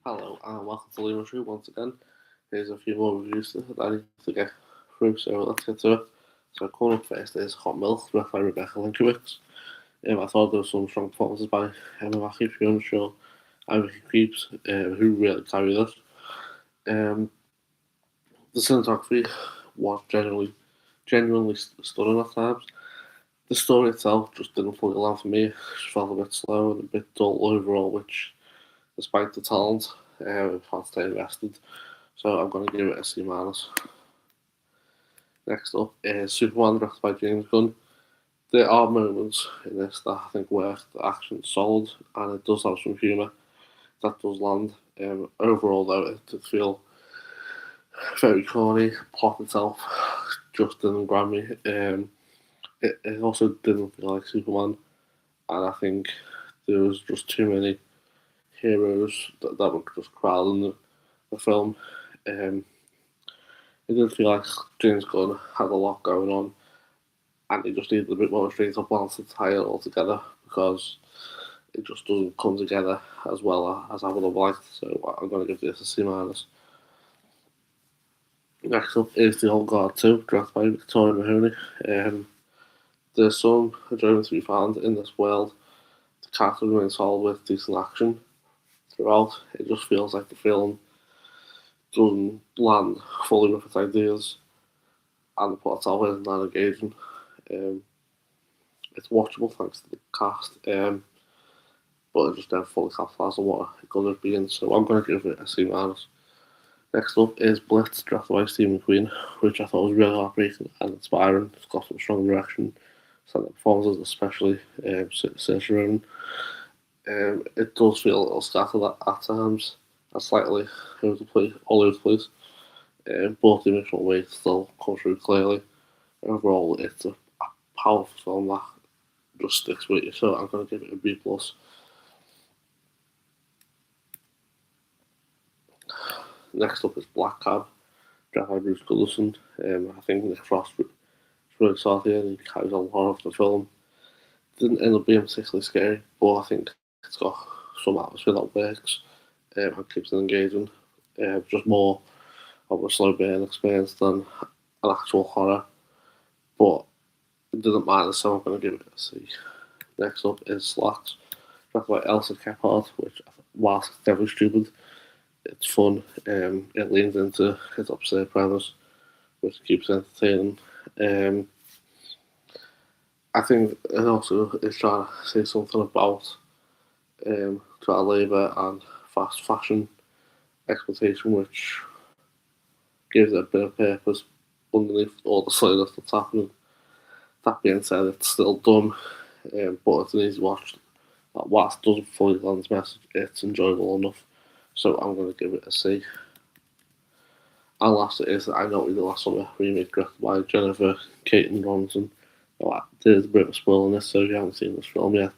Hello and welcome to Lima Tree once again. Here's a few more reviews that I need to get through, so let's get to it. So coming up first is Hot Milk, directed by Rebecca Linkowitz. I thought there were some strong performances by Emma Mackey, Fiona Shaw, and Ricky Creeps, who really carried us. Um, the cinematography was genuinely stunning at times. The story itself just didn't fully land for me. It just felt a bit slow and a bit dull overall, which, despite the talent, I've had to stay invested. So I'm going to give it a C minus. Next up is Superman, directed by James Gunn. There are moments in this that I think work. The action's solid and it does have some humour that does land. Overall, though, it did feel very corny. The plot itself just didn't grab me. It also didn't feel like Superman, and I think there was just too many heroes that were just crowding the film. Um, it did feel like James Gunn had a lot going on, and he just needed a bit more straight up balance to tie it all together because it just doesn't come together as well as I would have liked. So I'm going to give this a C minus. Next up is The Old Guard 2, directed by Victoria Mahoney. There's some enjoyment to be found in this world. The cast remains solid with decent action throughout. It just feels like the film doesn't land fully with its ideas, and the plot itself isn't that engaging. Um, it's watchable thanks to the cast, but it just never fully capitalised on what it could have been, so I'm going to give it a C minus. Next up is Blitz, directed by Steve McQueen, which I thought was really heartbreaking and inspiring. It's got some strong direction, some performances, especially Saoirse Ronan. It does feel a little scattered at times, and slightly all over the place. But the emotional weight still comes through clearly. Overall, it's a powerful film that just sticks with you, so I'm going to give it a B plus. Next up is Black Cab, directed by Bruce Gullerson. I think Nick Frost is really solid here and he carries a lot of the film. Didn't end up being particularly scary, but I think it's got some atmosphere that works and keeps it engaging. Just more of a slow burn experience than an actual horror, but it didn't matter, so I'm going to give it a C. Next up is Slacks, directed by Elsa Kephart, which, whilst it's definitely stupid, it's fun. It leans into its absurd premise, which keeps it entertaining. I think it also is trying to say something about child labour and fast fashion exploitation, which gives it a bit of purpose underneath all the silliness that's happening. That being said, it's still dumb, but it's an easy watch. That whilst it doesn't fully land its message, it's enjoyable enough. So I'm going to give it a C. And last it is I Know What You Did Last Summer, remake directed by Jennifer Caton Robinson. Well, there's a bit of a spoiler in this, so if you haven't seen this film yet,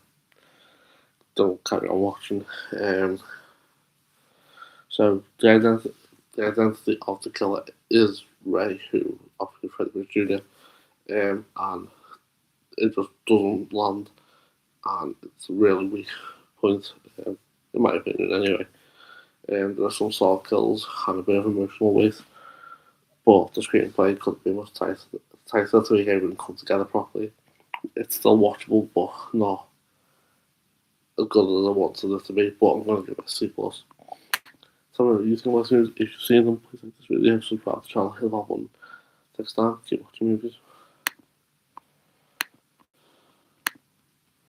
don't carry on watching. So the identity of the killer is Ray, who obviously Freddie Jr., and it just doesn't land, and it's a really weak point, in my opinion anyway. There are some solid kills and a bit of emotional weight, but the screenplay could be much tighter to make everything come together properly. It's still watchable, but not as good as I wanted it to be. But I'm going to give it a C plus. So you can listeners, if you've seen them, please like this video, subscribe to the channel, hit that button. Next time, keep watching movies.